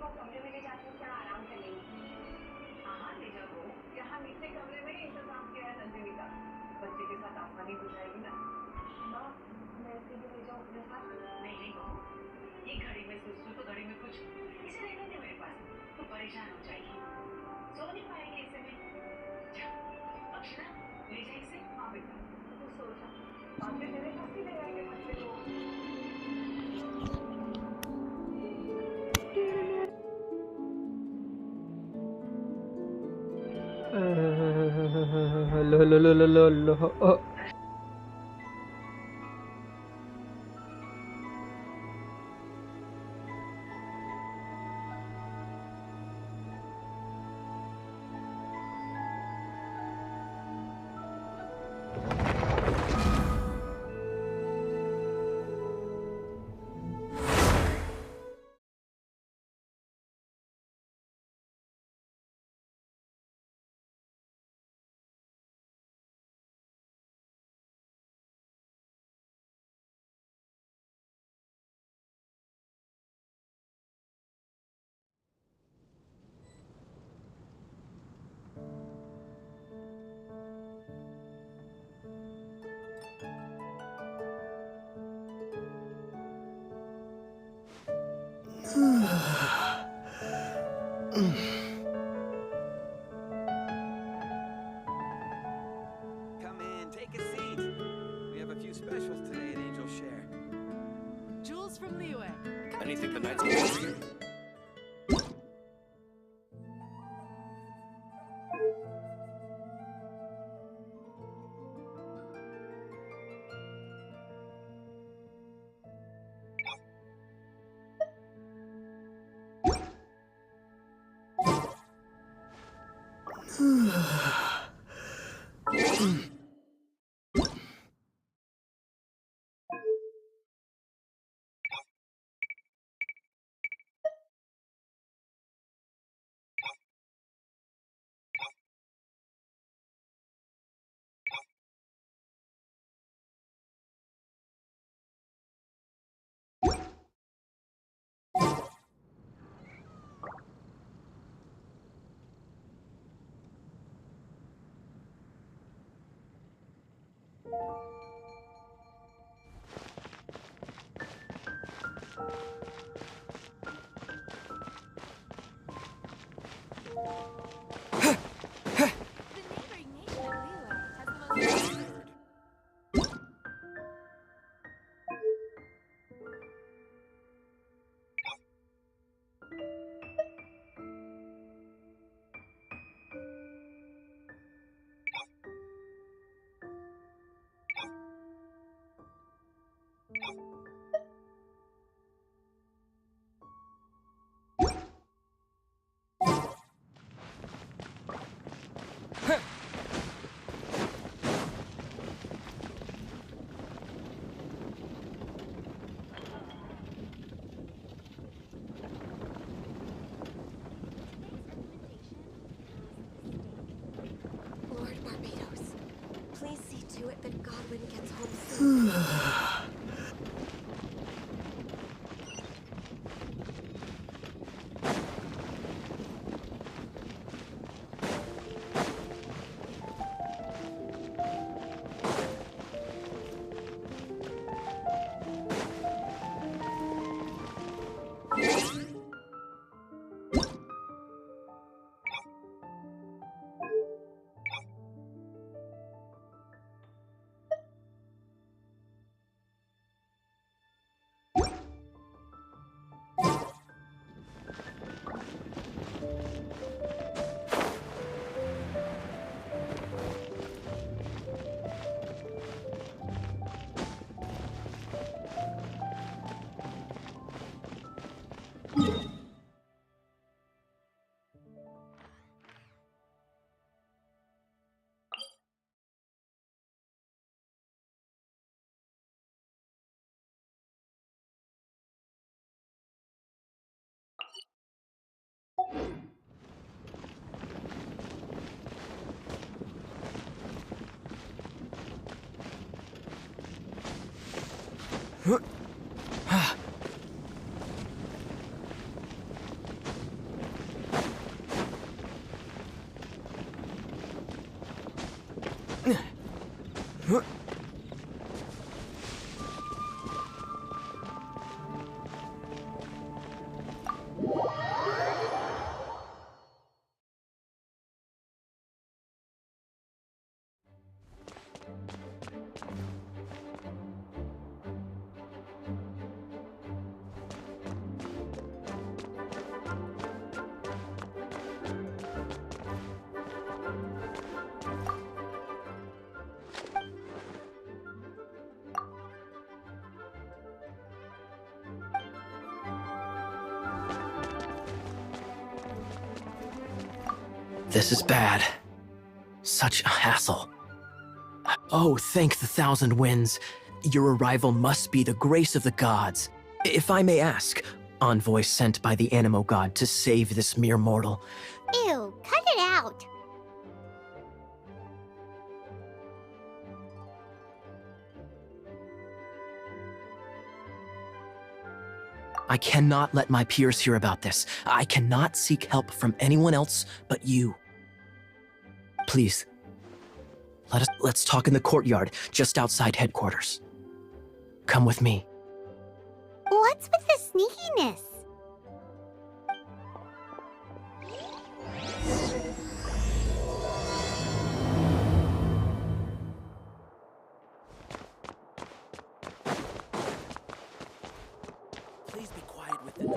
आप कमरे में ले जाते हो थोड़ा आराम करने। हाँ हाँ ले जाओ, यहाँ नीचे कमरे में इंतजाम किया है नंदिनी का, बच्चे के साथ आसानी हो जाएगी ना। माँ मैं इसे भी ले जाऊँ अपने साथ? नहीं नहीं बहू, ये घड़ी में सुसु तो घड़ी में कुछ, इसे रहने दे मेरे पास, तो परेशान हो जाएगी, सो नहीं पाएगी इसे में। अक्षरा ले जाए इसे। हाँ बेटा तू सो जा, बाद में तेरे पास ही ले आएंगे बच्चे को। लो लो लो लो लो लो Come in, take a seat. We have a few specials today at Angel Share. Jules from Liyue. Anything the night's over here? The neighboring nation of Liyue has the most. Lord Barbados, please see to it that Godwin gets home soon. This is bad. Such a hassle. Oh, thank the thousand winds. Your arrival must be the grace of the gods. If I may ask, envoy sent by the Animo god to save this mere mortal. Ew, cut it out. I cannot let my peers hear about this. I cannot seek help from anyone else but you. Please, let's talk in the courtyard, just outside headquarters. Come with me. What's with the sneakiness? Please be quiet within the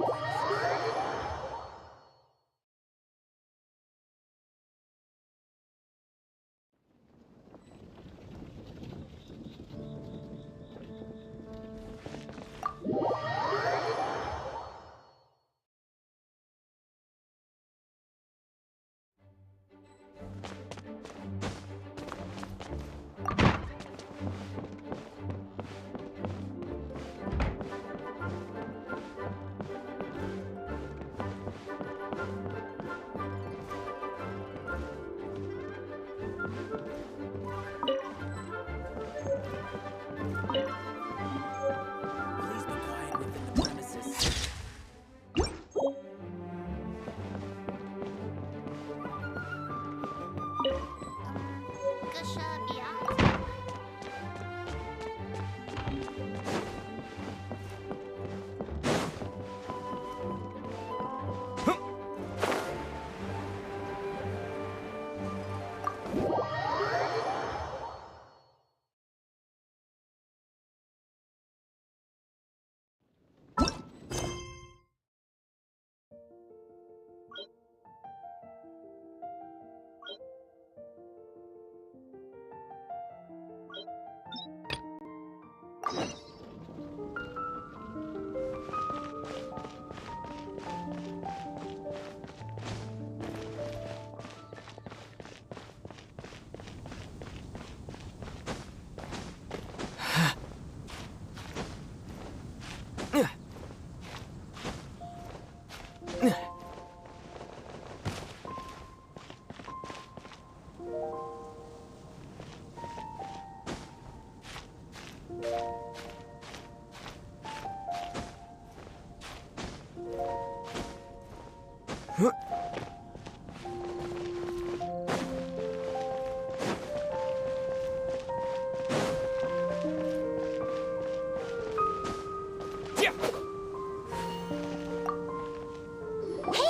premises.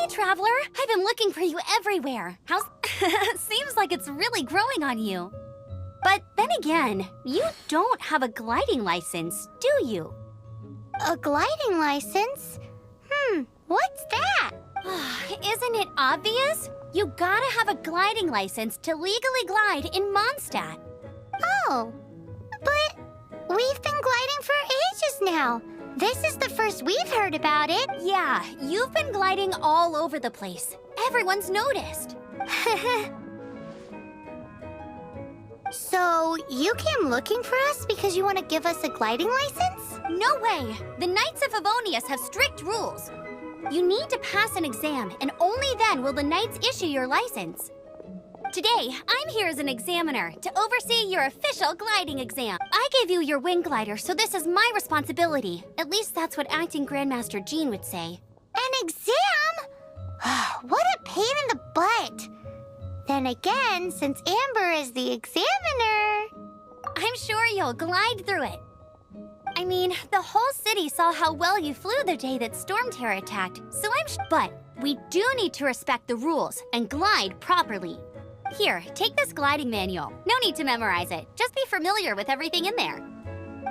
Traveler, I've been looking for you everywhere. How's... Seems like it's really growing on you. But then again, you don't have a gliding license, do you? A gliding license? What's that? Isn't it obvious? You gotta have a gliding license to legally glide in Mondstadt. Oh, but we've been gliding for ages now. This is the first we've heard about it. Yeah, you've been gliding all over the place. Everyone's noticed. So, you came looking for us because you want to give us a gliding license? No way! The Knights of Favonius have strict rules. You need to pass an exam, and only then will the Knights issue your license. Today, I'm here as an examiner to oversee your official gliding exam. I gave you your wing glider, so this is my responsibility. At least that's what Acting Grandmaster Jean would say. An exam? What a pain in the butt. Then again, since Amber is the examiner... I'm sure you'll glide through it. I mean, the whole city saw how well you flew the day that Storm Terror attacked, so but we do need to respect the rules and glide properly. Here, take this gliding manual. No need to memorize it. Just be familiar with everything in there.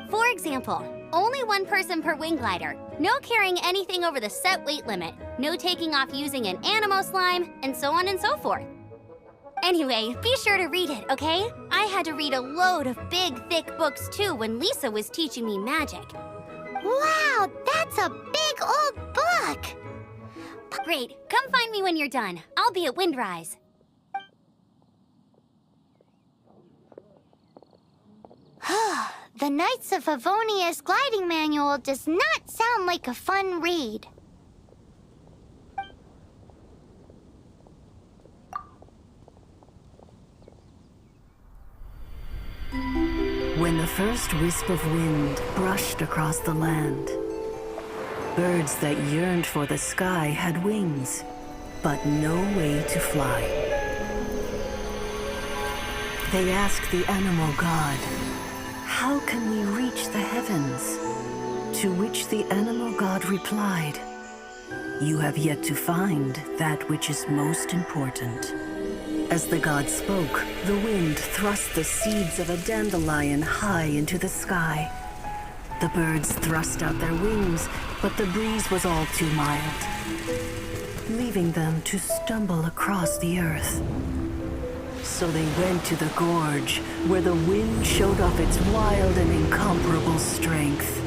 For example, only one person per wing glider, no carrying anything over the set weight limit, no taking off using an animo slime, and so on and so forth. Anyway, be sure to read it, okay? I had to read a load of big, thick books too when Lisa was teaching me magic. Wow, that's a big old book! Great, come find me when you're done. I'll be at Windrise. The Knights of Favonia's gliding manual does not sound like a fun read. When the first wisp of wind brushed across the land, birds that yearned for the sky had wings, but no way to fly. They asked the animal god, "How can we reach the heavens?" To which the animal god replied, "You have yet to find that which is most important." As the god spoke, the wind thrust the seeds of a dandelion high into the sky. The birds thrust out their wings, but the breeze was all too mild, leaving them to stumble across the earth. So they went to the gorge, where the wind showed off its wild and incomparable strength.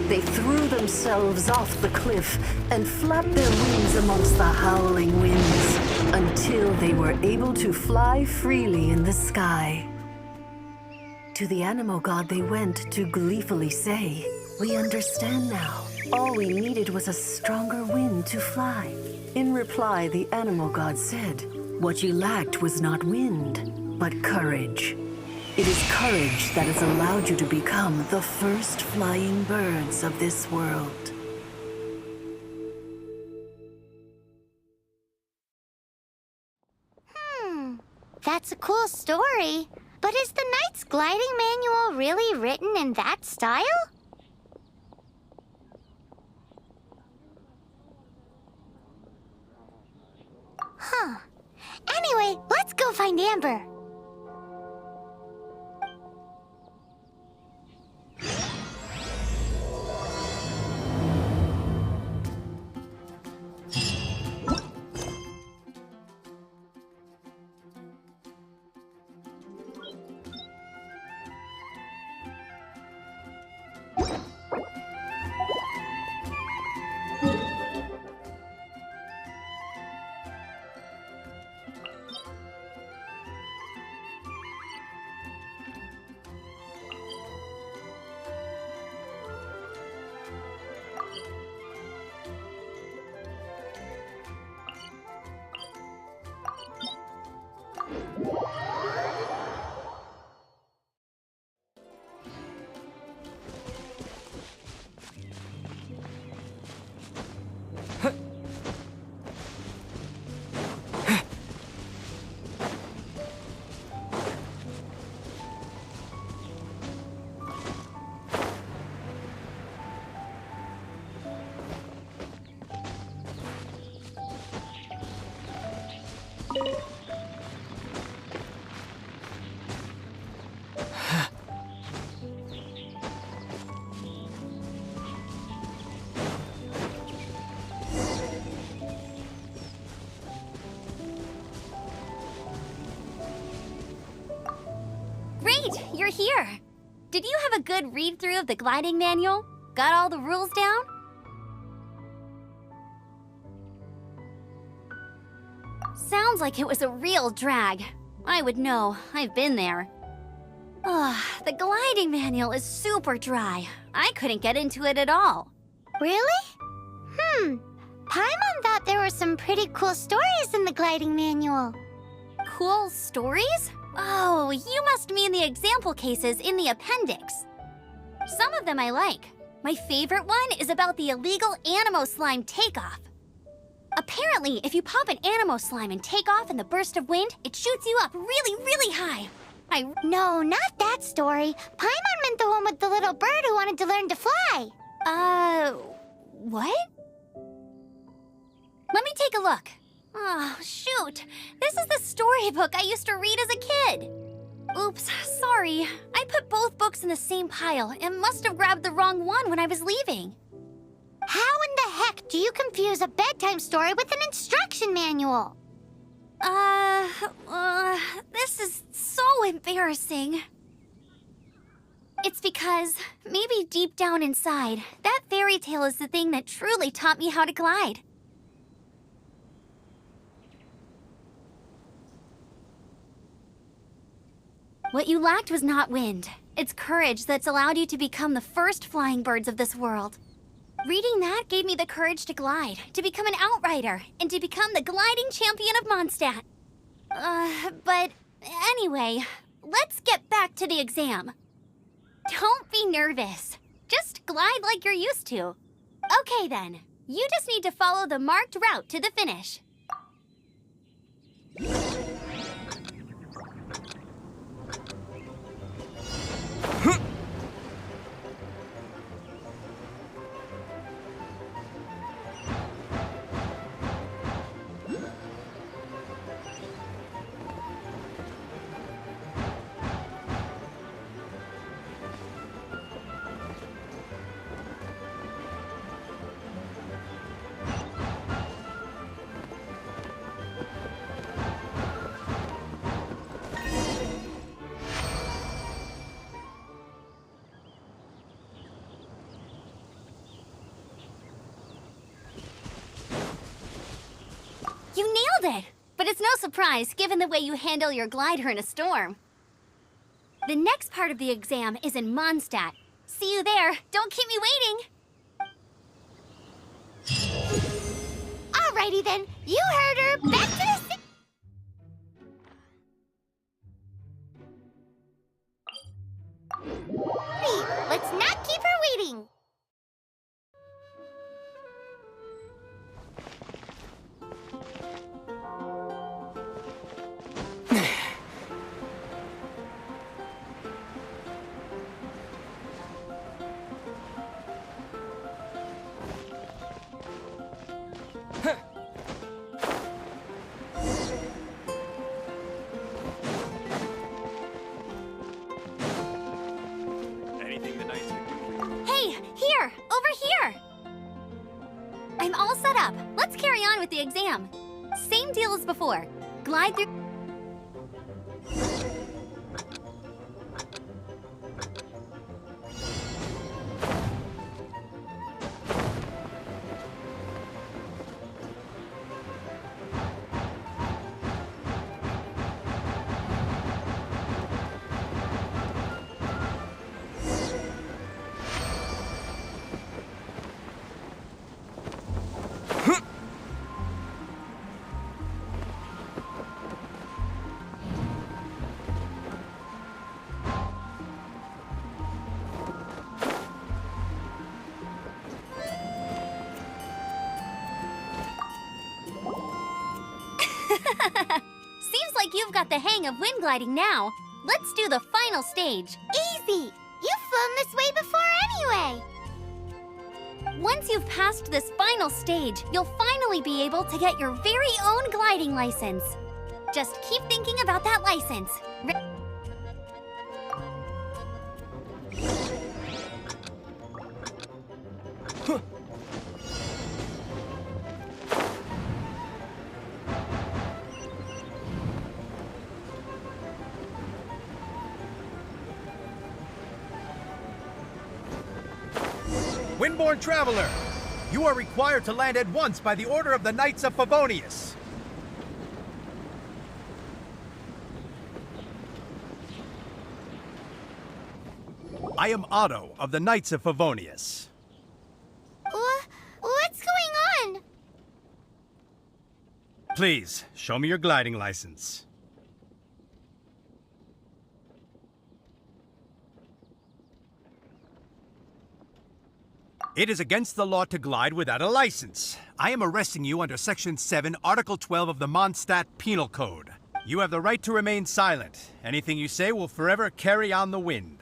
They threw themselves off the cliff and flapped their wings amongst the howling winds until they were able to fly freely in the sky. To the animal god they went to gleefully say, "We understand now. All we needed was a stronger wind to fly." In reply, the animal god said, "What you lacked was not wind, but courage. It is courage that has allowed you to become the first flying birds of this world." That's a cool story. But is the Knight's gliding manual really written in that style? Huh. Anyway, let's go find Amber. Great, you're here. Did you have a good read-through of the gliding manual? Got all the rules down? Sounds like it was a real drag. I would know. I've been there. Ugh, the gliding manual is super dry. I couldn't get into it at all. Really? Paimon thought there were some pretty cool stories in the gliding manual. Cool stories? Oh, you must mean the example cases in the appendix. Some of them I like. My favorite one is about the illegal animo slime takeoff. Apparently, if you pop an animo slime and take off in the burst of wind, it shoots you up really, really high. No, not that story. Paimon meant the one with the little bird who wanted to learn to fly. What? Let me take a look. Oh, shoot. This is the storybook I used to read as a kid. Oops, sorry. I put both books in the same pile and must have grabbed the wrong one when I was leaving. How in the heck do you confuse a bedtime story with an instruction manual? This is so embarrassing. It's because, maybe deep down inside, that fairy tale is the thing that truly taught me how to glide. What you lacked was not wind. It's courage that's allowed you to become the first flying birds of this world. Reading that gave me the courage to glide, to become an outrider, and to become the gliding champion of Mondstadt. But anyway, let's get back to the exam. Don't be nervous. Just glide like you're used to. Okay then, you just need to follow the marked route to the finish. You nailed it! But it's no surprise, given the way you handle your glider in a storm. The next part of the exam is in Mondstadt. See you there. Don't keep me waiting. Alrighty then, you heard her. Back to the Let's not keep her waiting. Anything the knights can do for you? Hey, here! Over here! I'm all set up. Let's carry on with the exam. Same deal as before. Glide through... Seems like you've got the hang of wind gliding now. Let's do the final stage. Easy. You've flown this way before anyway. Once you've passed this final stage, you'll finally be able to get your very own gliding license. Just keep thinking about that license. Windborne Traveler, you are required to land at once by the order of the Knights of Favonius. I am Otto of the Knights of Favonius. What's going on? Please, show me your gliding license. It is against the law to glide without a license. I am arresting you under Section 7, Article 12 of the Mondstadt Penal Code. You have the right to remain silent. Anything you say will forever carry on the wind.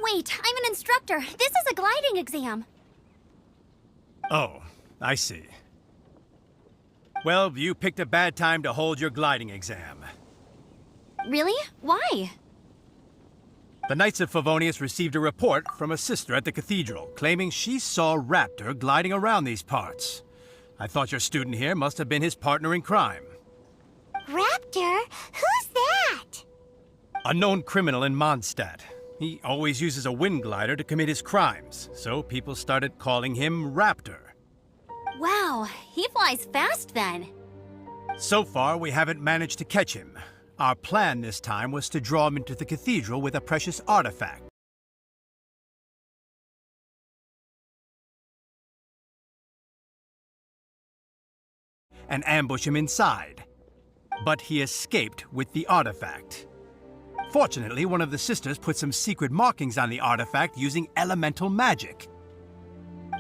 Wait, I'm an instructor. This is a gliding exam. Oh, I see. Well, you picked a bad time to hold your gliding exam. Really? Why? The Knights of Favonius received a report from a sister at the cathedral claiming she saw Raptor gliding around these parts. I thought your student here must have been his partner in crime. Raptor? Who's that? A known criminal in Mondstadt. He always uses a wind glider to commit his crimes, so people started calling him Raptor. Wow, he flies fast then. So far, we haven't managed to catch him. Our plan this time was to draw him into the cathedral with a precious artifact. And ambush him inside. But he escaped with the artifact. Fortunately, one of the sisters put some secret markings on the artifact using elemental magic.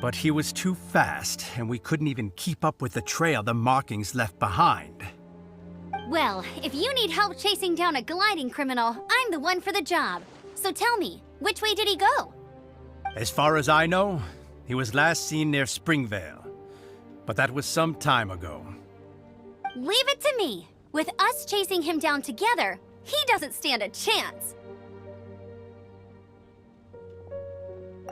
But he was too fast, and we couldn't even keep up with the trail the markings left behind. Well, if you need help chasing down a gliding criminal, I'm the one for the job. So tell me, which way did he go? As far as I know, he was last seen near Springvale. But that was some time ago. Leave it to me. With us chasing him down together, he doesn't stand a chance.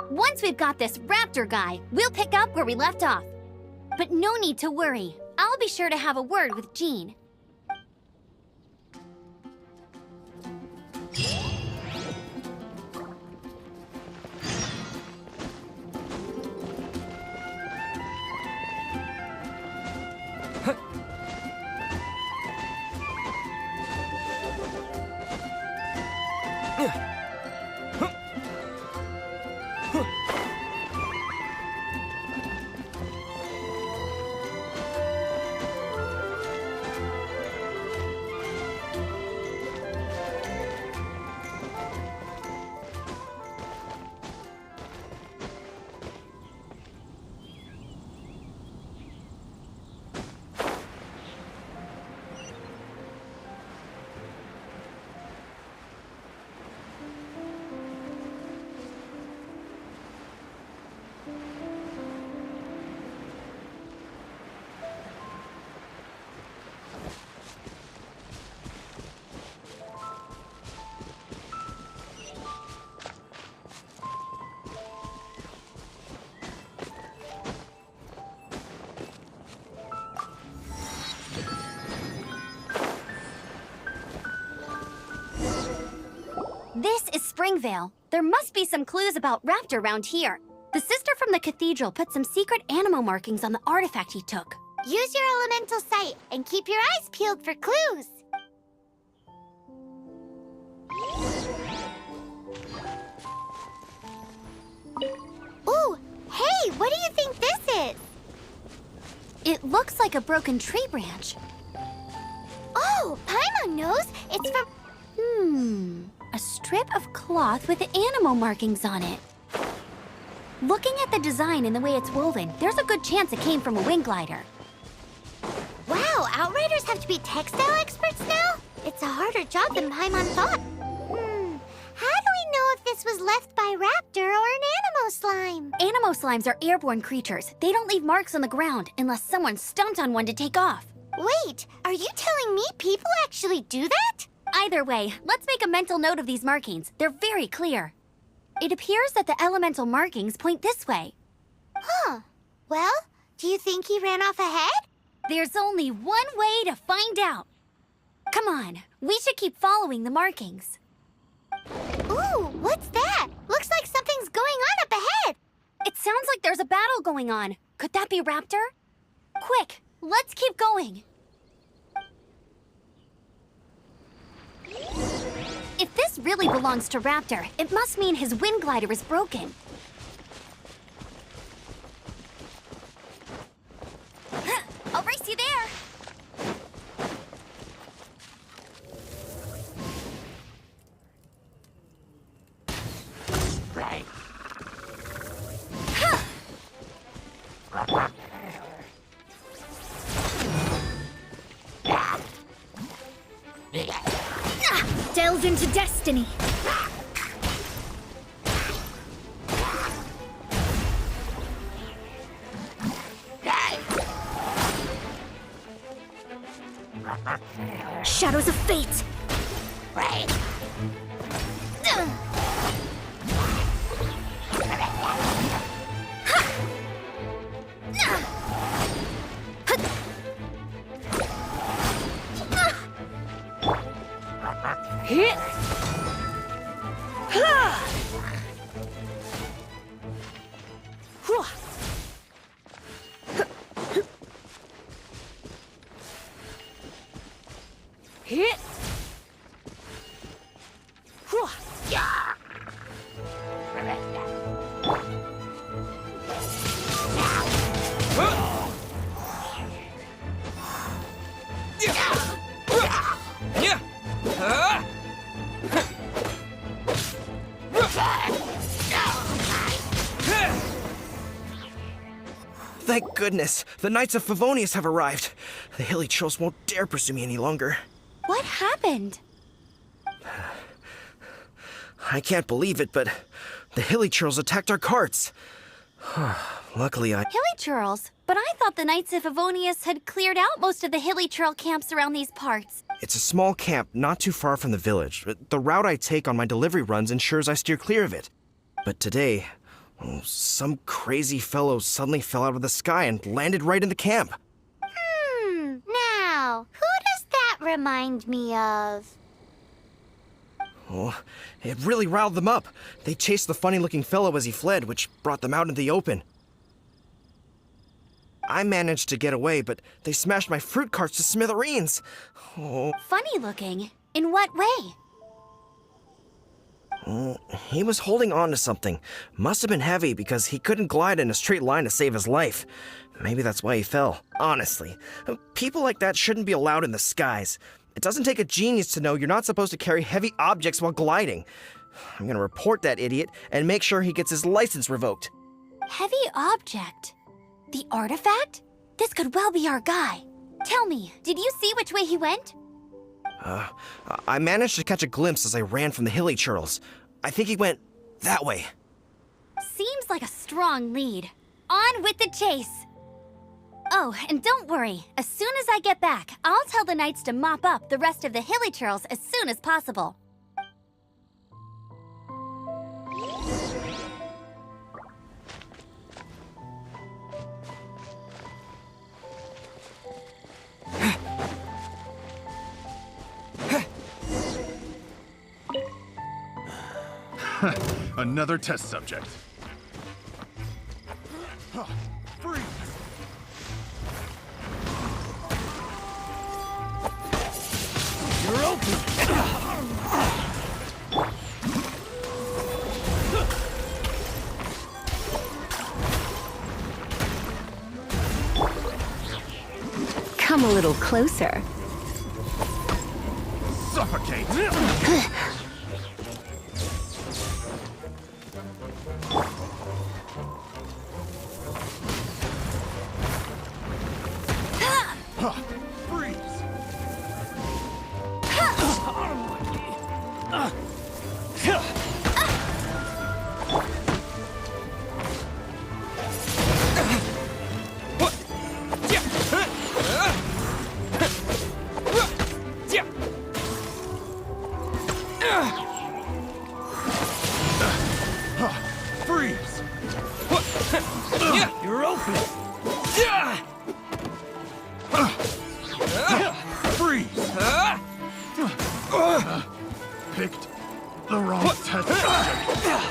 Once we've got this Raptor guy, we'll pick up where we left off. But no need to worry. I'll be sure to have a word with Jean. This is Springvale. There must be some clues about Raptor around here. The sister from the cathedral put some secret animal markings on the artifact he took. Use your elemental sight and keep your eyes peeled for clues. Ooh, hey, what do you think this is? It looks like a broken tree branch. Oh, Paimon knows. It's from... A strip of cloth with animal markings on it. Looking at the design and the way it's woven, there's a good chance it came from a wing glider. Wow, Outriders have to be textile experts now? It's a harder job than Paimon thought. How do we know if this was left by Raptor or an Animo slime? Animo slimes are airborne creatures. They don't leave marks on the ground unless someone stomped on one to take off. Wait, are you telling me people actually do that? Either way, let's make a mental note of these markings. They're very clear. It appears that the elemental markings point this way. Huh. Well, do you think he ran off ahead? There's only one way to find out. Come on, we should keep following the markings. Ooh, what's that? Looks like something's going on up ahead. It sounds like there's a battle going on. Could that be Raptor? Quick, let's keep going. If this really belongs to Raptor, it must mean his wind glider is broken. I'll race you there. Right. delve into destiny. Shadows of fate. Right. Hit. Hit. Thank goodness, the Knights of Favonius have arrived. The hilly trolls won't dare pursue me any longer. What happened? I can't believe it, but the hilly trolls attacked our carts. Luckily, Hilly churls? But I thought the Knights of Favonius had cleared out most of the hilly churl camps around these parts. It's a small camp not too far from the village. The route I take on my delivery runs ensures I steer clear of it. But today, some crazy fellow suddenly fell out of the sky and landed right in the camp. Now, who does that remind me of? Oh, it really riled them up. They chased the funny-looking fellow as he fled, which brought them out into the open. I managed to get away, but they smashed my fruit carts to smithereens. Oh. Funny looking? In what way? He was holding on to something. Must have been heavy because he couldn't glide in a straight line to save his life. Maybe that's why he fell. Honestly, people like that shouldn't be allowed in the skies. It doesn't take a genius to know you're not supposed to carry heavy objects while gliding. I'm gonna report that idiot and make sure he gets his license revoked. Heavy object? The artifact? This could well be our guy. Tell me, did you see which way he went? I managed to catch a glimpse as I ran from the hilly churls. I think he went that way. Seems like a strong lead. On with the chase! Oh, and don't worry. As soon as I get back, I'll tell the knights to mop up the rest of the hilly churls as soon as possible. Another test subject. Freeze! You're open! Come a little closer. Suffocate! Freeze! Freeze! You're open! Freeze! Picked the wrong test subject.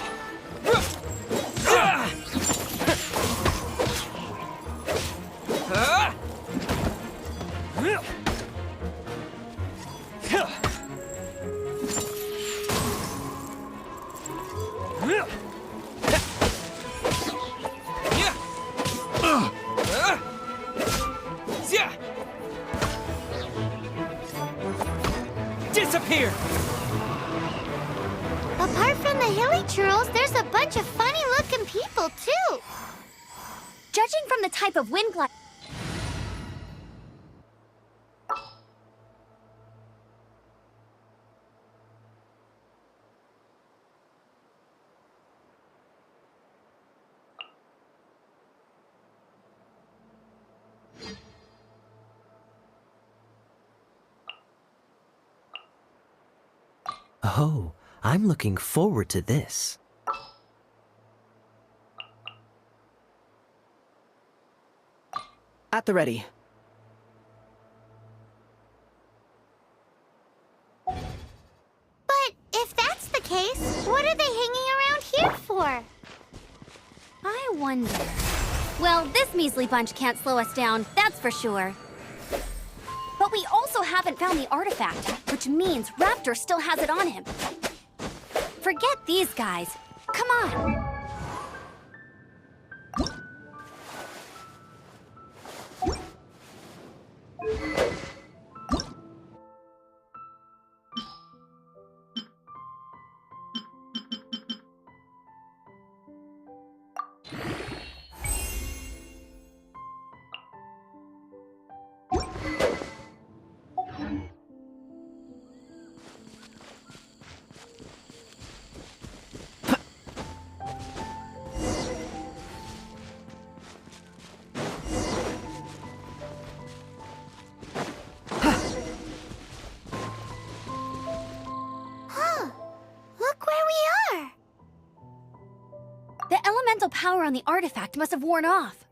Disappear! Apart from the hilly churls, there's a bunch of funny-looking people, too. Judging from the type of wind glide... Oh, I'm looking forward to this. At the ready. But if that's the case, what are they hanging around here for? I wonder. Well, this measly bunch can't slow us down, that's for sure. But we also haven't found the artifact, which means Raptor still has it on him. Forget these guys. Come on. Look where we are! The elemental power on the artifact must have worn off.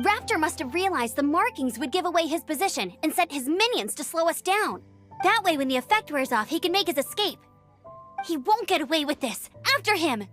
Raptor must have realized the markings would give away his position and sent his minions to slow us down. That way, when the effect wears off, he can make his escape. He won't get away with this. After him!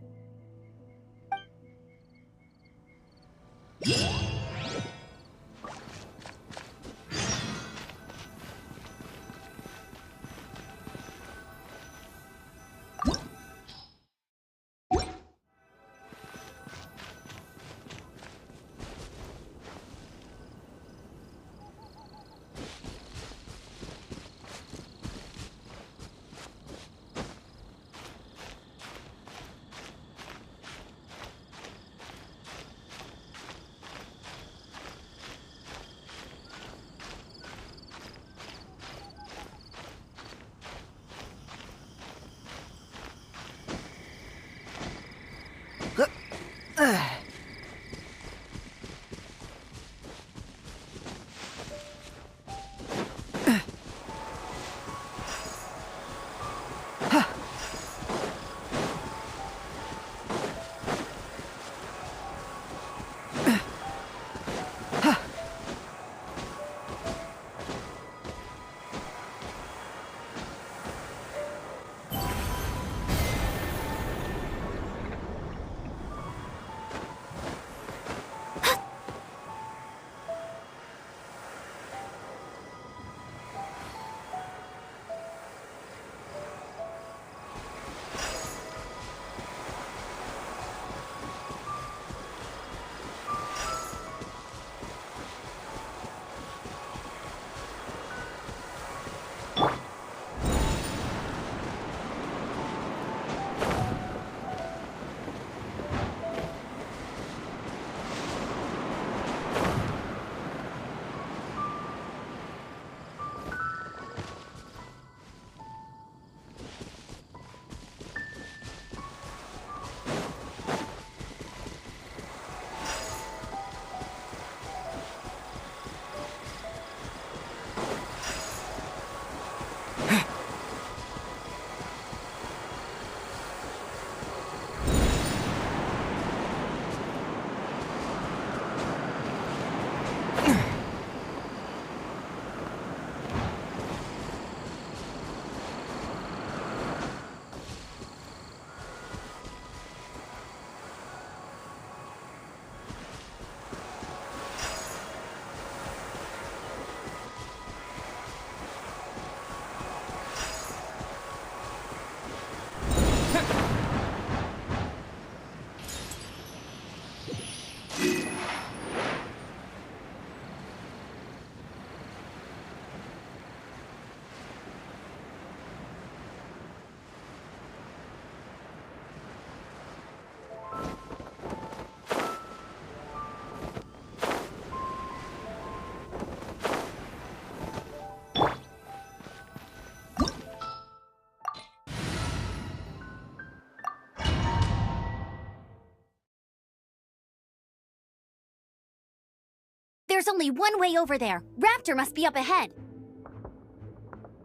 There's only one way over there. Raptor must be up ahead.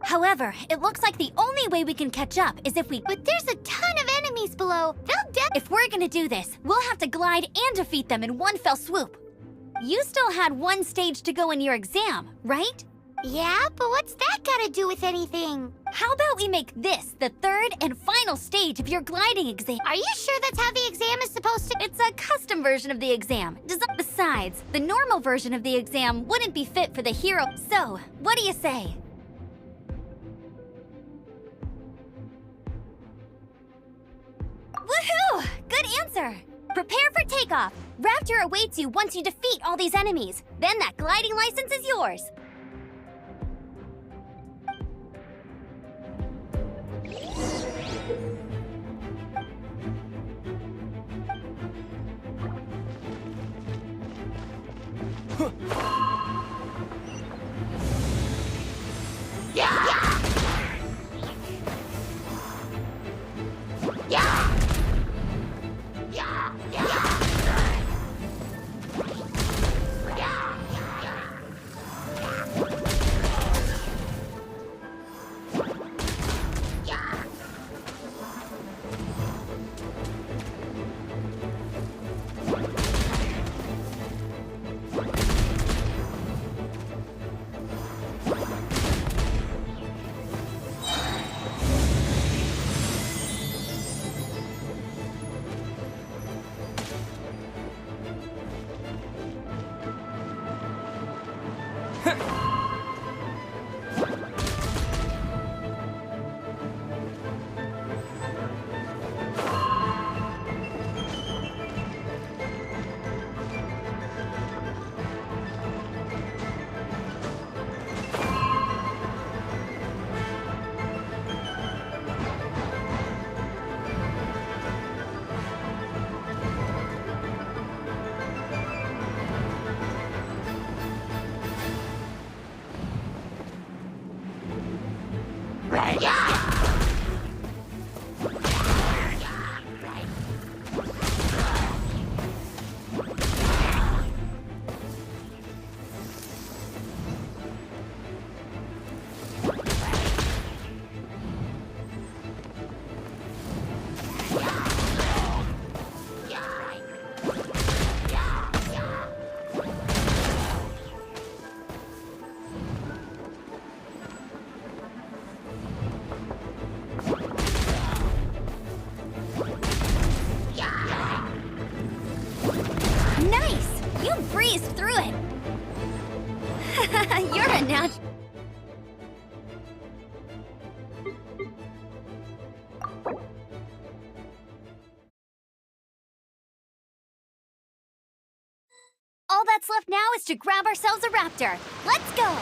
However, it looks like the only way we can catch up is if we... But there's a ton of enemies below. If we're gonna do this, we'll have to glide and defeat them in one fell swoop. You still had one stage to go in your exam, right? Yeah, but what's that gotta do with anything? How about we make this the third and final stage of your gliding exam? Are you sure that's how the exam is supposed to... It's a custom version of the exam. Besides, the normal version of the exam wouldn't be fit for the hero. So, what do you say? Woohoo! Good answer! Prepare for takeoff. Raptor awaits you once you defeat all these enemies. Then that gliding license is yours. You're a natural. All that's left now is to grab ourselves a raptor. Let's go!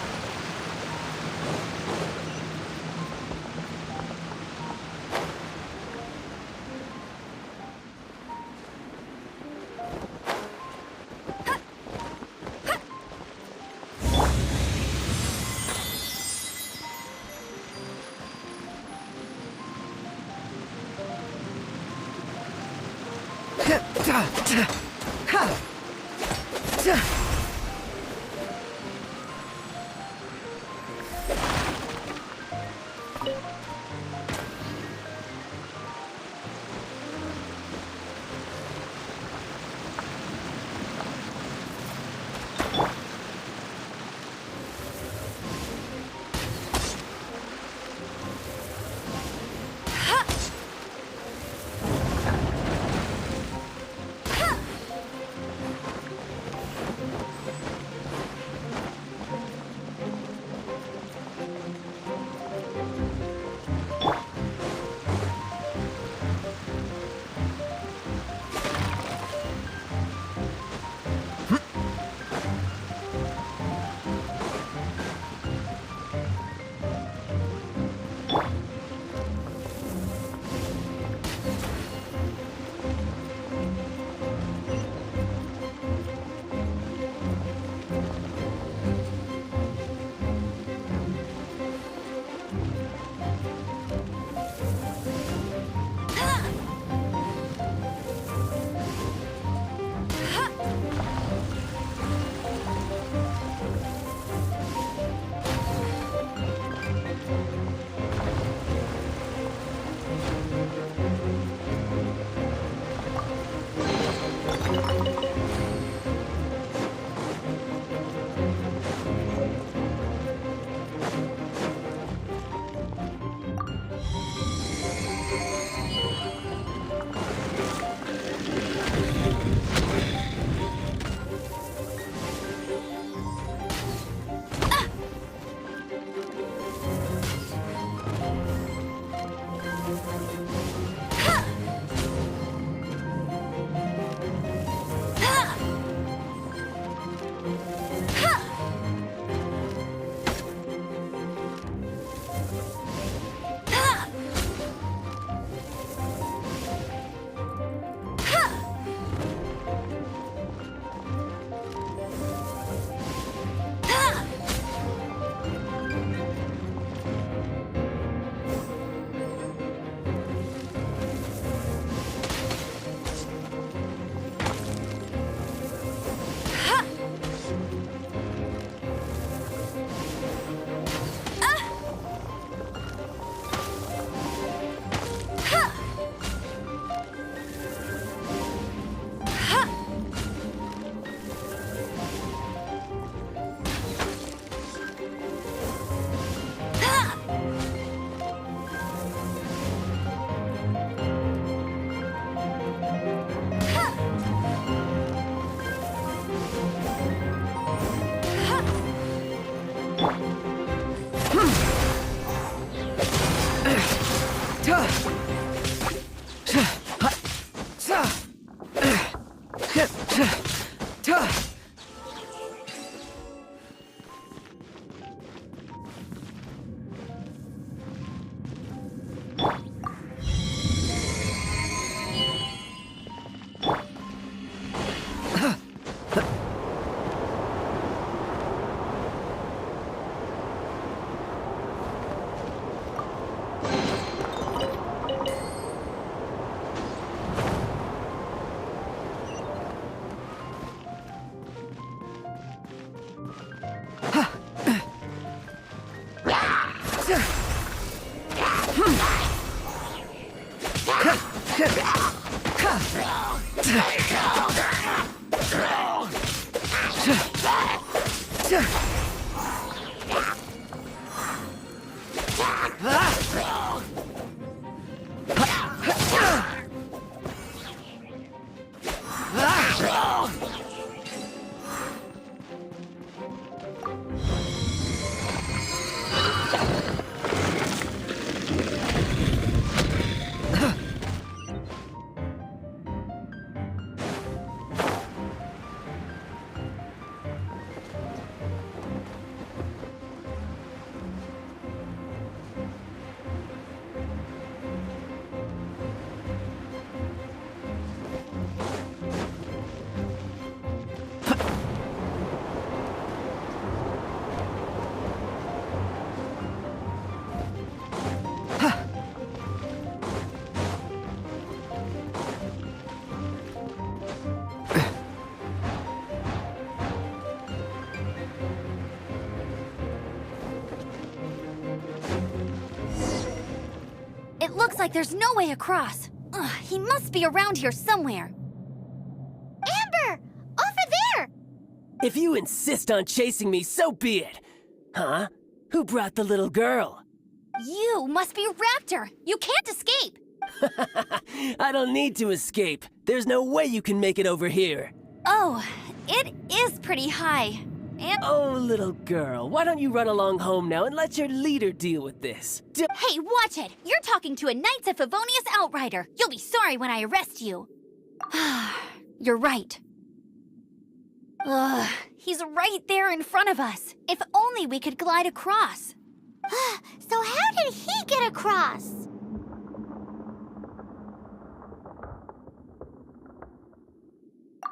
like there's no way across. Ugh, he must be around here somewhere. Amber! Over there! If you insist on chasing me, so be it. Huh? Who brought the little girl? You must be Raptor. You can't escape. I don't need to escape. There's no way you can make it over here. Oh, it is pretty high. And Oh, little girl, why don't you run along home now and let your leader deal with this? hey, watch it. You're talking to a Knights of Favonius outrider. You'll be sorry when I arrest you. You're right. Ugh, he's right there in front of us. If only we could glide across. So how did he get across?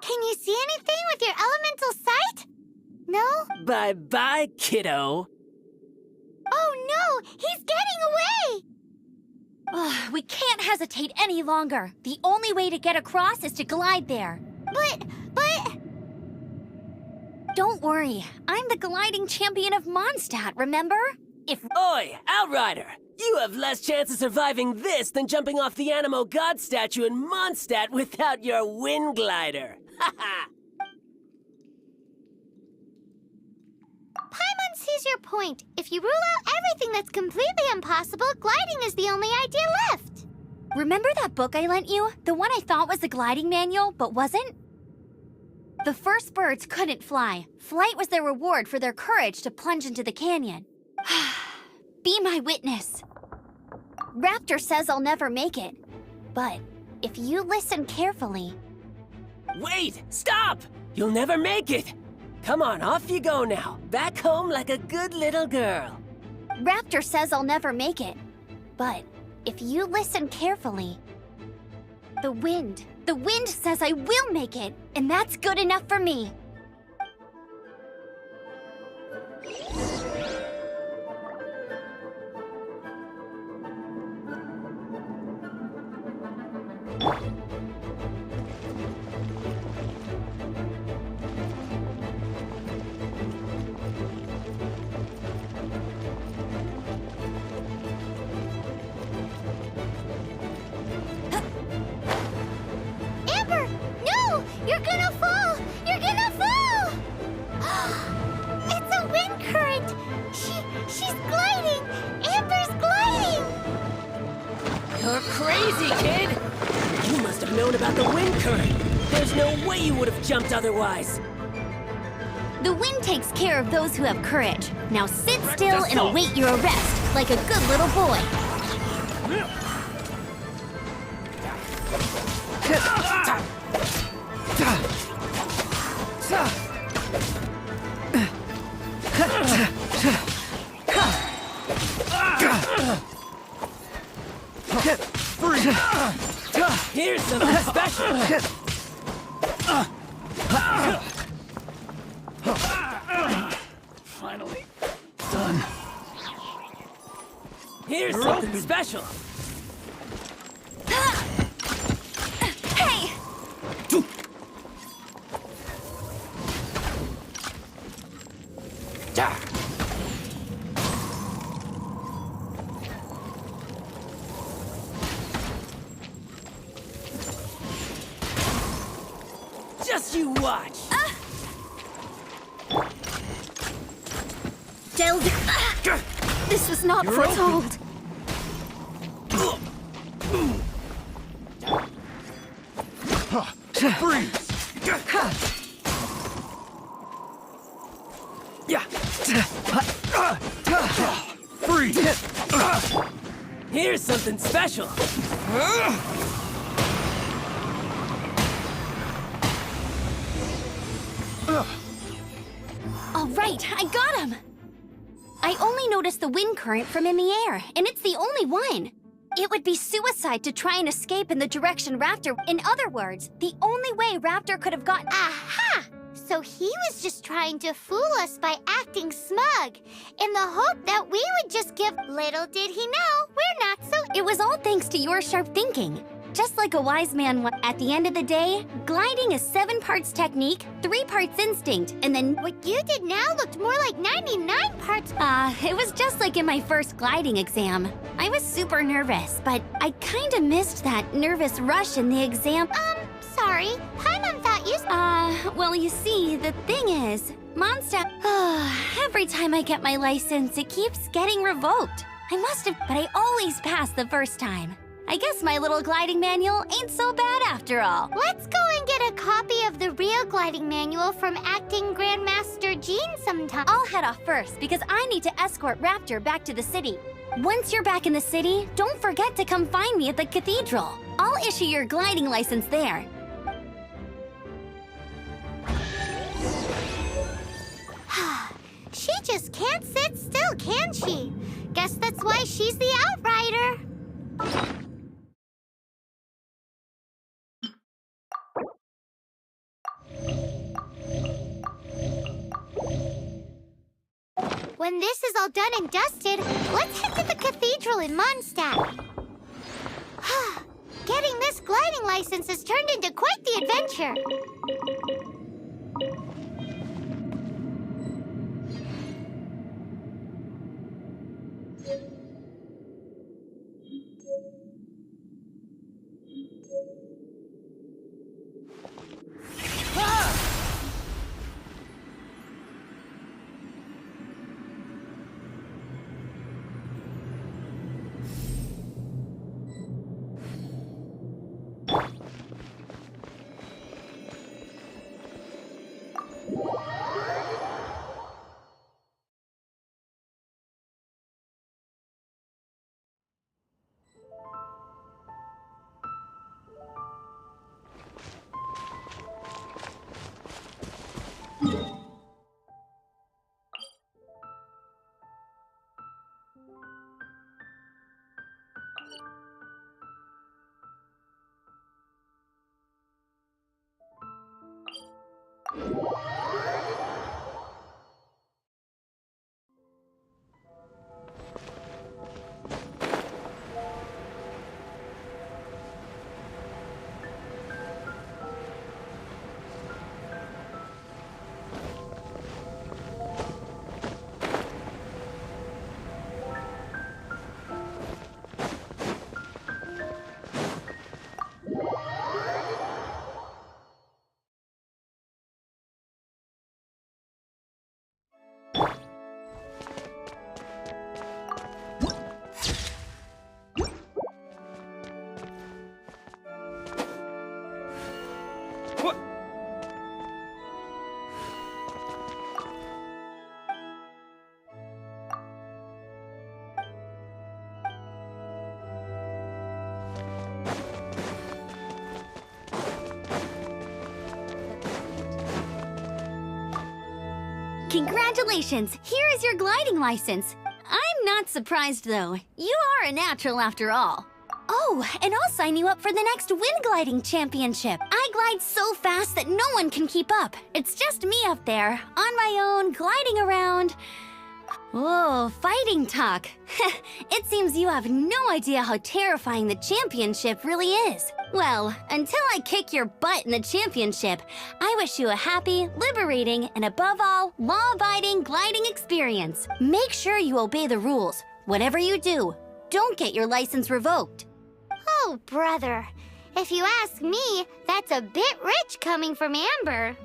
Can you see anything with your elemental sight? No? Bye-bye, kiddo. Oh no! He's getting away! Ugh, we can't hesitate any longer. The only way to get across is to glide there. But... Don't worry. I'm the gliding champion of Mondstadt, remember? If... Oi, Outrider! You have less chance of surviving this than jumping off the Animo God statue in Mondstadt without your wind glider. Ha ha! Paimon sees your point. If you rule out everything that's completely impossible, gliding is the only idea left. Remember that book I lent you? The one I thought was the gliding manual, but wasn't? The first birds couldn't fly. Flight was their reward for their courage to plunge into the canyon. Be my witness. Raptor says I'll never make it. But if you listen carefully... Wait! Stop! You'll never make it! Come on, off you go now. Back home like a good little girl. Raptor says I'll never make it. But if you listen carefully... The wind says I will make it, and that's good enough for me. Amber! No! You're gonna fall! You're gonna fall! It's a wind current! She's gliding! Amber's gliding! You're crazy, kid! You must have known about the wind current. There's no way you would have jumped otherwise. The wind takes care of those who have courage. Now sit still and await your arrest, like a good little boy. Here's something special. Finally done. Here's something special. Hey! Just you watch. This was not foretold. Freeze! Freeze! Here's something special. All right, I got him. I only noticed the wind current from in the air, and it's the only one. It would be suicide to try and escape in the direction Raptor. In other words, the only way Raptor could have gotten... Aha! So he was just trying to fool us by acting smug, in the hope that we would just give... Little did he know, we're not so... It was all thanks to your sharp thinking. Just like a wise man at the end of the day, gliding is 7 parts technique, 3 parts instinct, and then What you did now looked more like 99 parts. it was just like in my first gliding exam. I was super nervous, but I kinda missed that nervous rush in the exam. Sorry. Paimon thought you... Well, you see, the thing is, Mondstadt... every time I get my license, it keeps getting revoked. I must have... But I always pass the first time. I guess my little gliding manual ain't so bad after all. Let's go and get a copy of the real gliding manual from Acting Grandmaster Jean sometime. I'll head off first because I need to escort Raptor back to the city. Once you're back in the city, don't forget to come find me at the cathedral. I'll issue your gliding license there. She just can't sit still, can she? Guess that's why she's the Outrider. When this is all done and dusted, let's head to the cathedral in Mondstadt. Getting this gliding license has turned into quite the adventure. Congratulations! Here is your gliding license. I'm not surprised, though. You are a natural after all. Oh, and I'll sign you up for the next wind gliding championship. I glide so fast that no one can keep up. It's just me up there, on my own, gliding around. Oh, fighting talk. It seems you have no idea how terrifying the championship really is. Well, until I kick your butt in the championship, I wish you a happy, liberating, and above all, law-abiding gliding experience. Make sure you obey the rules. Whatever you do, don't get your license revoked. Oh, brother. If you ask me, that's a bit rich coming from Amber.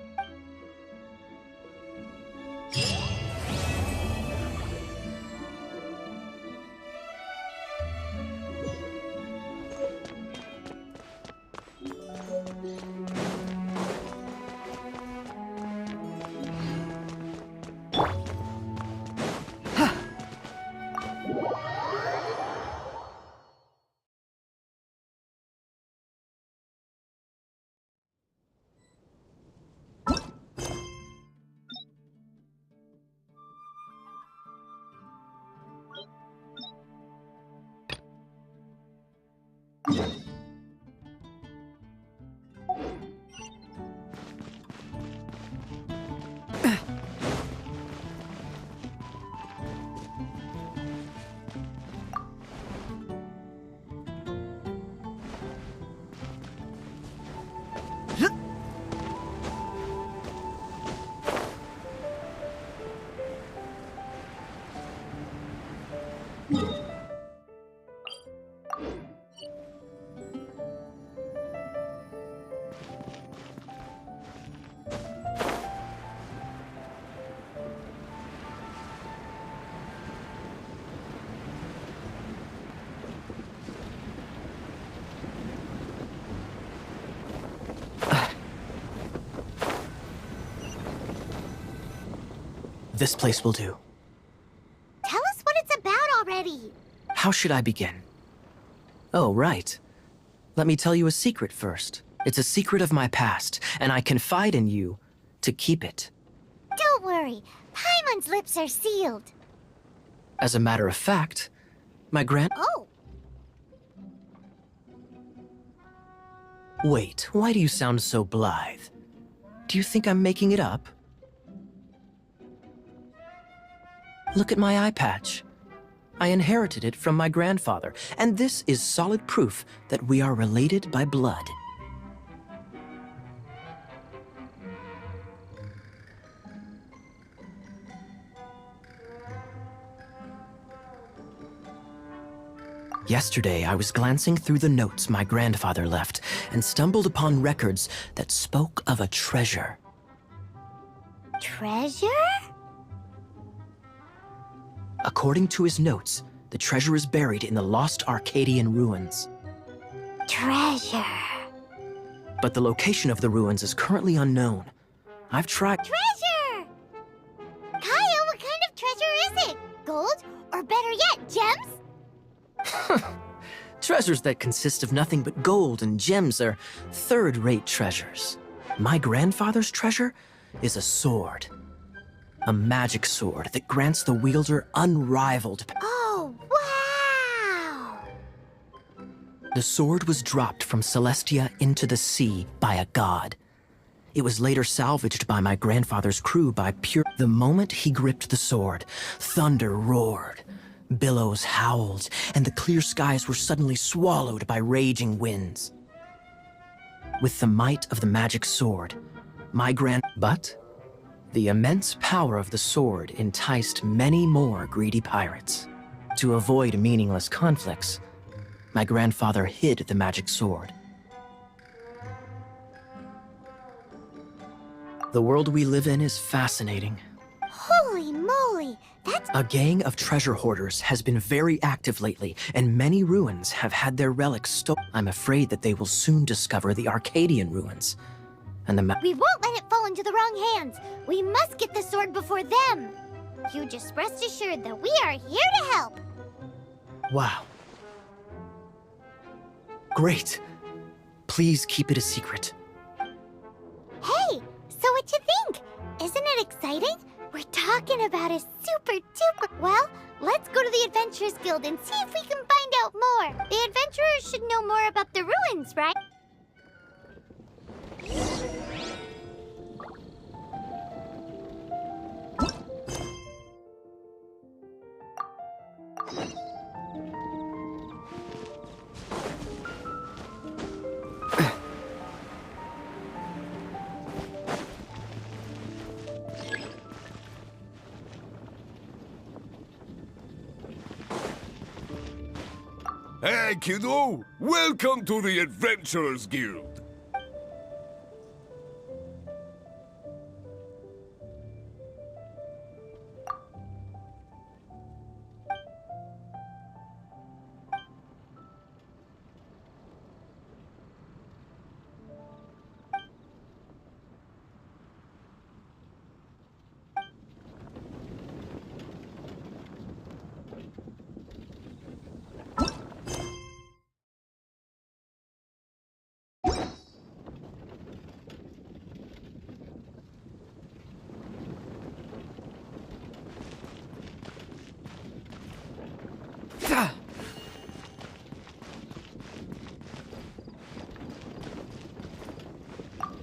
This place will do. Tell us what it's about already. How should I begin? Oh, right. Let me tell you a secret first. It's a secret of my past, and I confide in you to keep it. Don't worry. Paimon's lips are sealed. As a matter of fact, my Oh, Wait, why do you sound so blithe? Do you think I'm making it up? Look at my eye patch. I inherited it from my grandfather, and this is solid proof that we are related by blood. Yesterday, I was glancing through the notes my grandfather left and stumbled upon records that spoke of a treasure. treasure? According to his notes, the treasure is buried in the lost Arcadian ruins. Treasure. But the location of the ruins is currently unknown. I've tried. Treasure! Kaya, what kind of treasure is it? Gold? Or better yet, gems? Treasures that consist of nothing but gold and gems are third-rate treasures. My grandfather's treasure is a sword. A magic sword that grants the wielder unrivaled power. Oh, wow! The sword was dropped from Celestia into the sea by a god. It was later salvaged by my grandfather's crew by pure... The moment he gripped the sword, thunder roared, billows howled, and the clear skies were suddenly swallowed by raging winds. With the might of the magic sword, But the immense power of the sword enticed many more greedy pirates. To avoid meaningless conflicts, my grandfather hid the magic sword. The world we live in is fascinating. Holy moly! That's... A gang of treasure hoarders has been very active lately, and many ruins have had their relics stolen. I'm afraid that they will soon discover the Arcadian ruins. And We won't let it fall into the wrong hands. We must get the sword before them. You just rest assured that we are here to help. Wow. Great. Please keep it a secret. Hey, so what you think? Isn't it exciting? We're talking about a super duper... Well, let's go to the Adventurers Guild and see if we can find out more. The adventurers should know more about the ruins, right? Hey, kiddo! Welcome to the Adventurers Guild!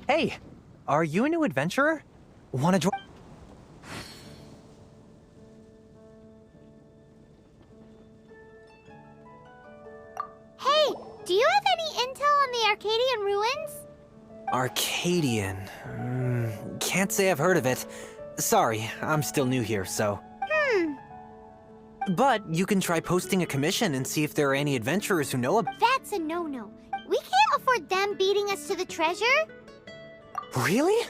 Hey, are you a new adventurer? Wanna join? Hey, do you have any intel on the Arcadian ruins? Arcadian? Can't say I've heard of it. Sorry, I'm still new here, so... But you can try posting a commission and see if there are any adventurers who know about. That's a no-no. We can't afford them beating us to the treasure. Really?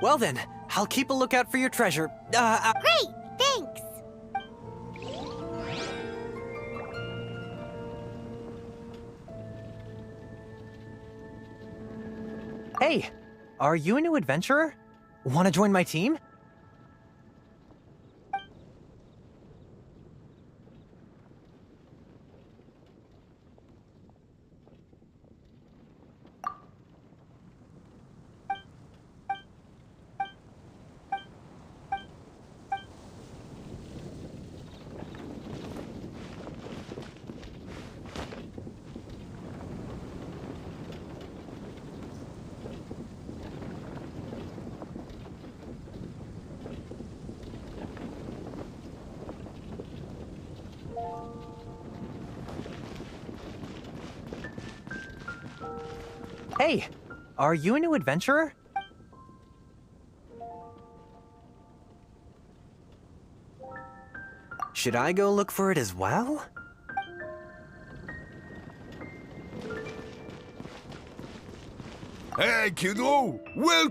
Well then, I'll keep a lookout for your treasure. Great, thanks. Hey, are you a new adventurer? Want to join my team? Hey, are you a new adventurer? Should I go look for it as well? Hey, kiddo! Well...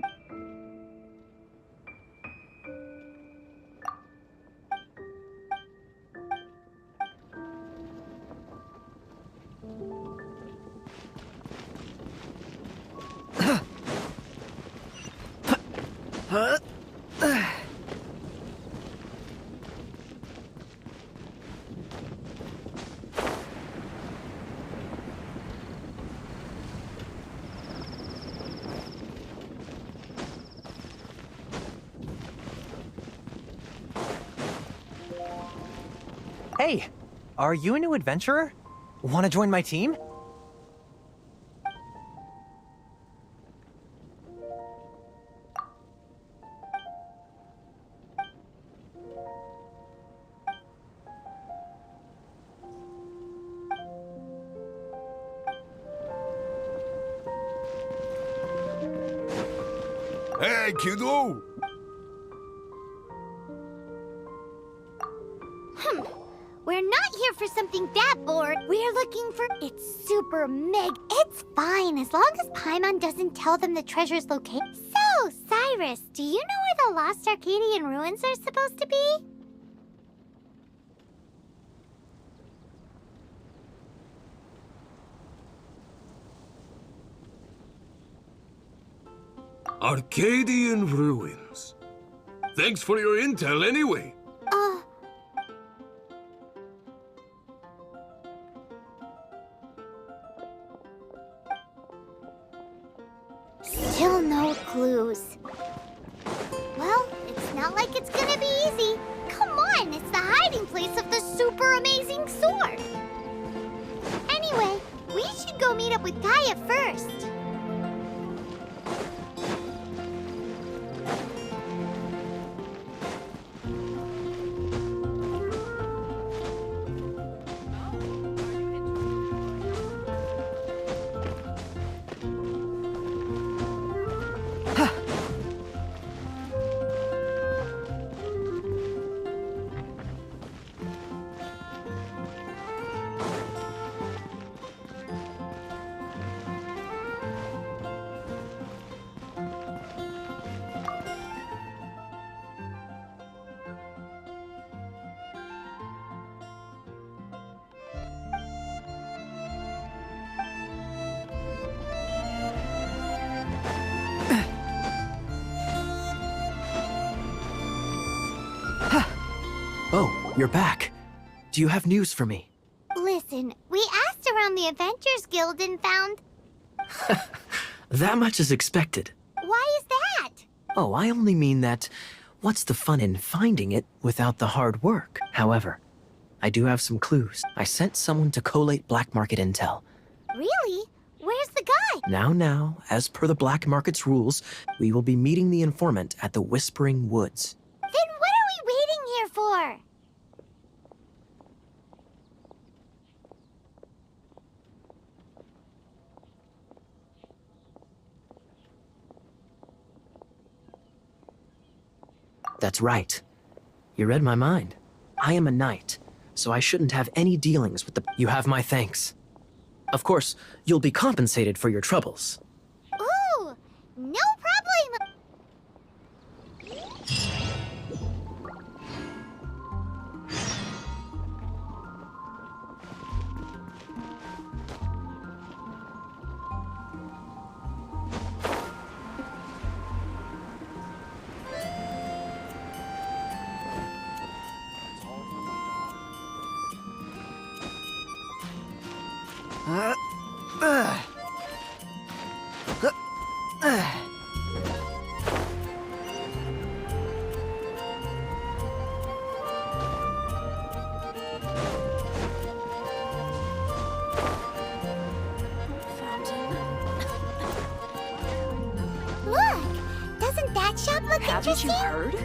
Hey, are you a new adventurer? Want to join my team? Hey, kiddo! We're not here for something that bored. We're looking for... It's super meg. It's fine, as long as Paimon doesn't tell them the treasure's location. So, Cyrus, do you know where the Lost Arcadian ruins are supposed to be? Arcadian ruins. Thanks for your intel anyway. Still no clues. Well, it's not like it's gonna be easy. Come on, it's the hiding place of the super amazing sword. Anyway, we should go meet up with Gaia first. Oh, you're back. Do you have news for me? Listen, we asked around the Adventures Guild and found... That much is expected. Why is that? Oh, I only mean that what's the fun in finding it without the hard work? However, I do have some clues. I sent someone to collate black market intel. Really? Where's the guy? Now, as per the black market's rules, we will be meeting the informant at the Whispering Woods. Then what are we waiting here for? That's right. You read my mind. I am a knight, so I shouldn't have any dealings with the... You have my thanks. Of course, you'll be compensated for your troubles. Ooh, no problem. Look, doesn't that shop look Haven't interesting? you heard?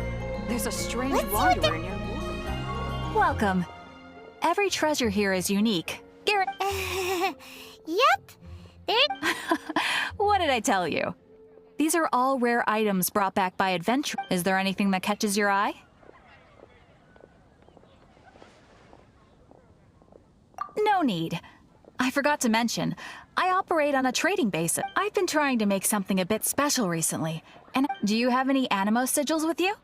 There's a strange Let's see what wanderer near. Welcome. Every treasure here is unique. Garrett. Yep. There. What did I tell you? These are all rare items brought back by adventure. Is there anything that catches your eye? No need. I forgot to mention, I operate on a trading basis. I've been trying to make something a bit special recently. And do you have any Animo sigils with you?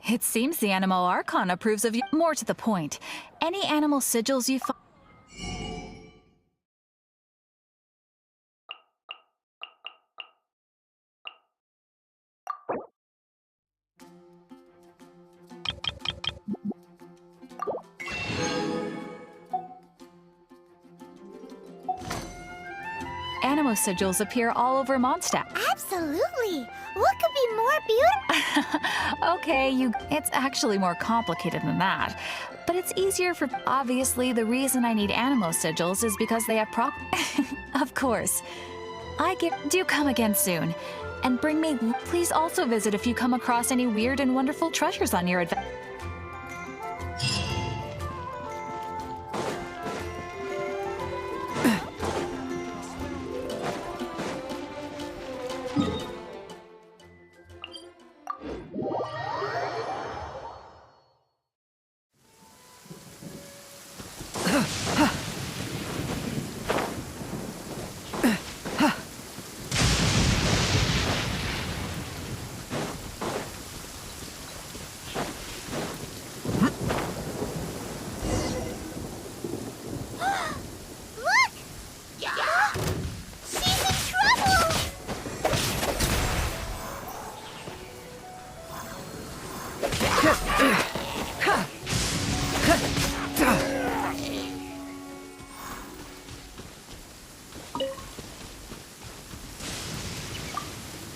It seems the Animo Archon approves of you. More to the point, any animal sigils you find. Animo sigils appear all over Mondstadt. Absolutely. What could be more beautiful? Okay, it's actually more complicated than that. But it's easier for... Obviously, the reason I need Animo sigils is because they have Of course. Do come again soon. And bring me... Please also visit if you come across any weird and wonderful treasures on your adventure.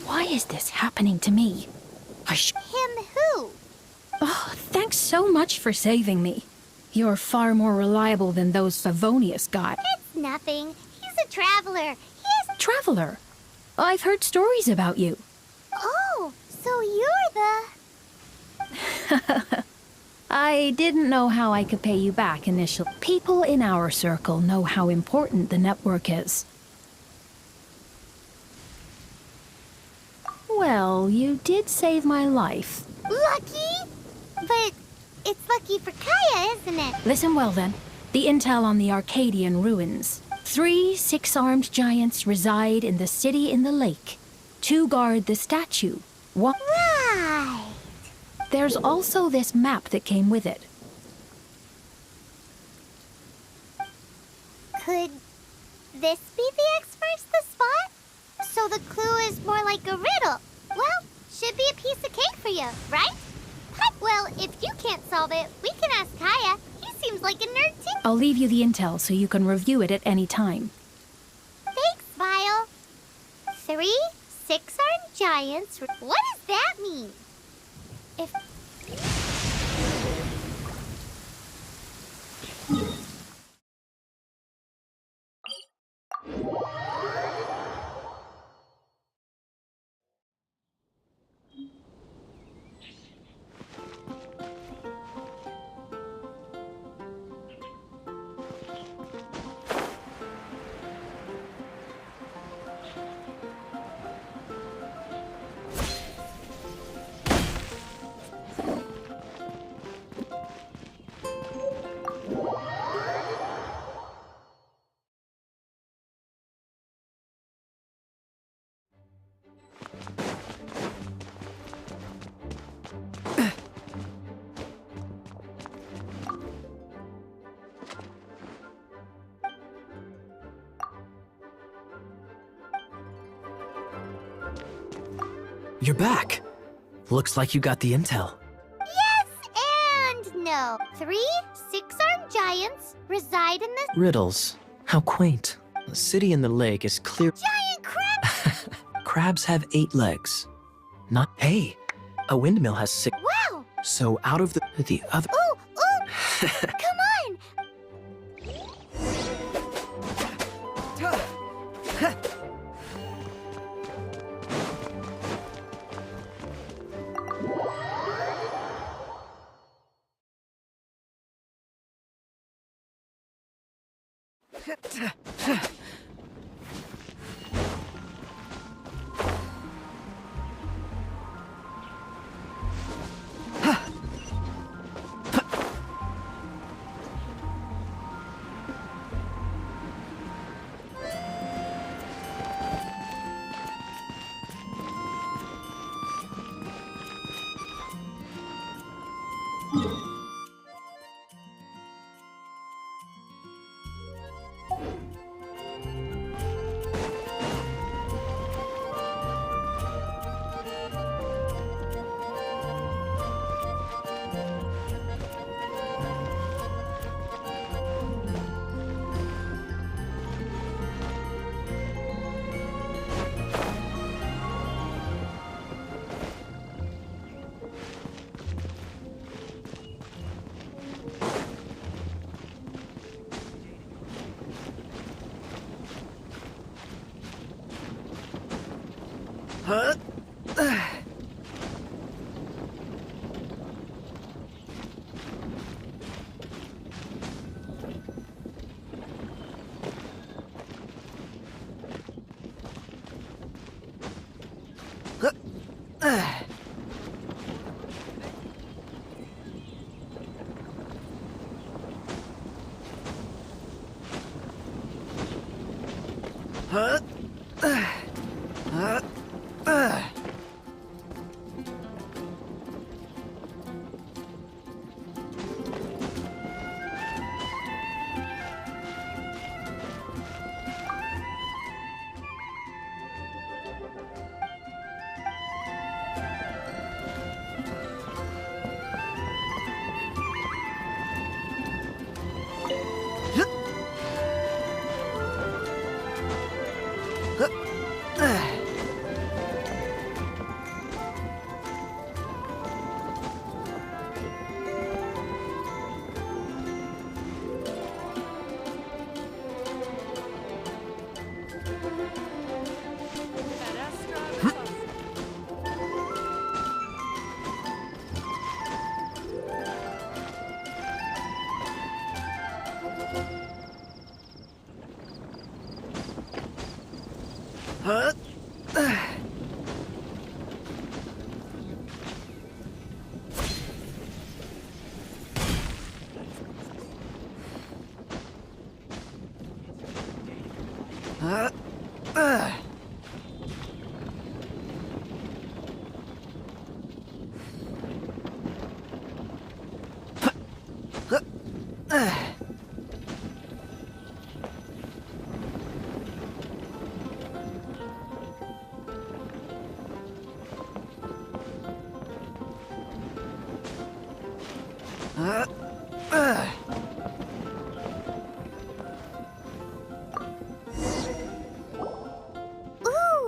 Why is this happening to me? Him who? Oh, thanks so much for saving me. You're far more reliable than those Favonius guys. It's nothing. He's a traveler. Traveler? I've heard stories about you. Oh, so you're the... I didn't know how I could pay you back initially. People in our circle know how important the network is. Well, you did save my life. Lucky? But it's lucky for Kaya, isn't it? Listen well then. The intel on the Arcadian ruins. 3 6-armed giants reside in the city in the lake. 2 guard the statue. 1... Right. There's also this map that came with it. Could this be the experts the spot? So the clue is more like a riddle. Well, should be a piece of cake for you, right? Well, if you can't solve it, we can ask Kaya. He seems like a nerd too. I'll leave you the intel so you can review it at any time. Thanks, Vile. 3 6-armed giants. What does that mean? If... You're back. Looks like you got the intel. Yes and no. 3 6-armed giants reside in the... Riddles. How quaint. The city in the lake is clear. Giant crab! Crabs have 8 legs. Not... Hey, a windmill has 6. Wow! So out of the other... Ooh, ooh! Come on!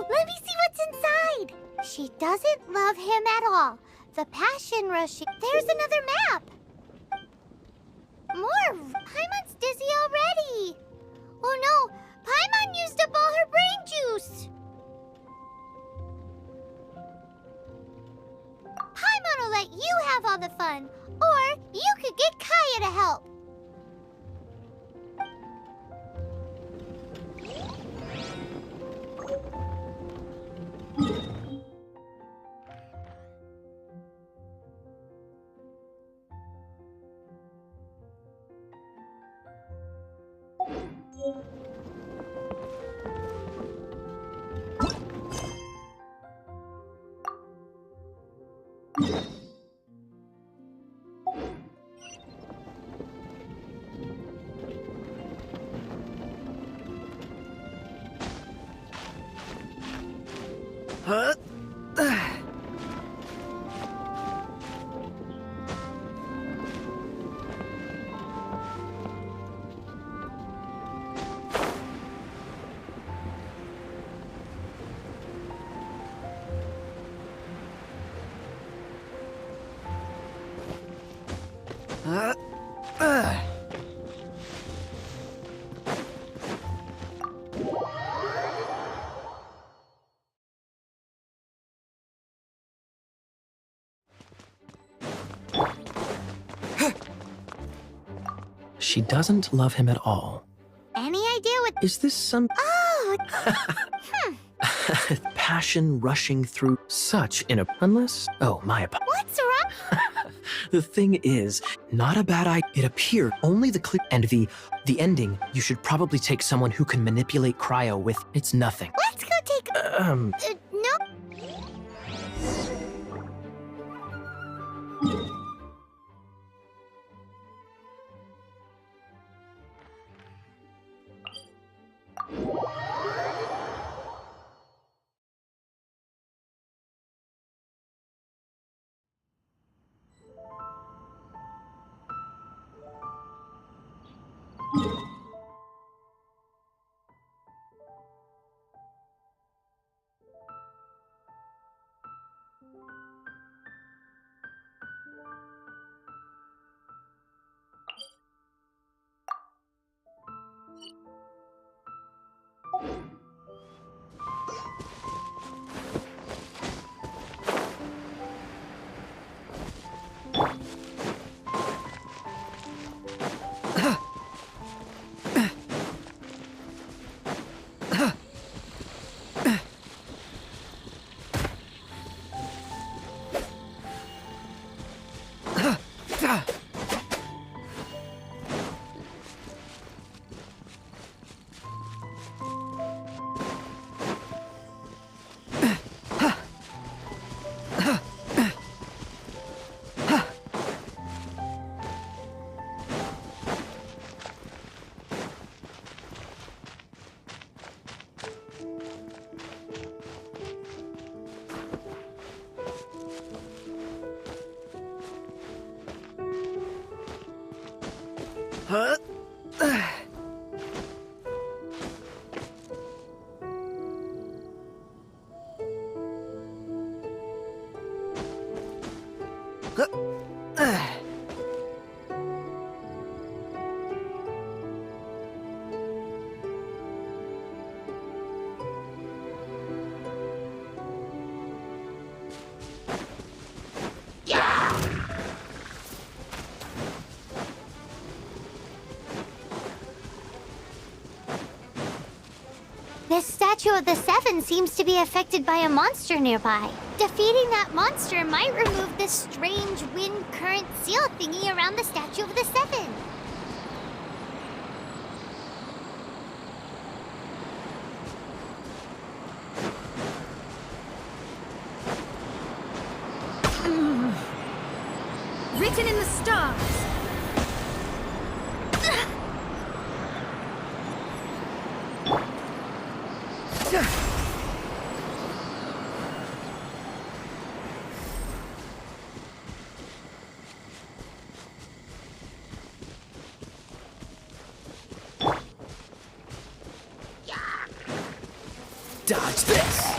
Let me see what's inside. She doesn't love him at all. The passion rush. There's another map. More. Paimon's dizzy already. Oh no, Paimon used up all her brain juice. Paimon will let you have all the fun, or you could get Kaya to help. Huh? She doesn't love him at all. Any idea what... Is this some Oh! passion rushing through such unless... Oh, my apologies. What's wrong? The thing is, not a bad idea. It appeared only the clip and the ending. You should probably take someone who can manipulate cryo with... It's nothing. Let's go take... no. This statue of the Seven seems to be affected by a monster nearby. Defeating that monster might remove this strange wind current seal thingy around the statue of the Seven. Written in the stars. Dodge this!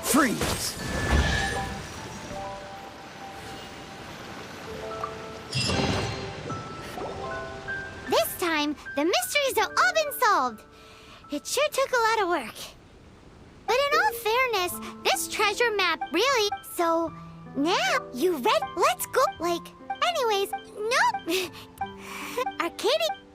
Freeze! This time, the mysteries have all been solved. It sure took a lot of work. But in all fairness, this treasure map really... So, now, you ready? Let's go. Anyways, nope. Arcadia...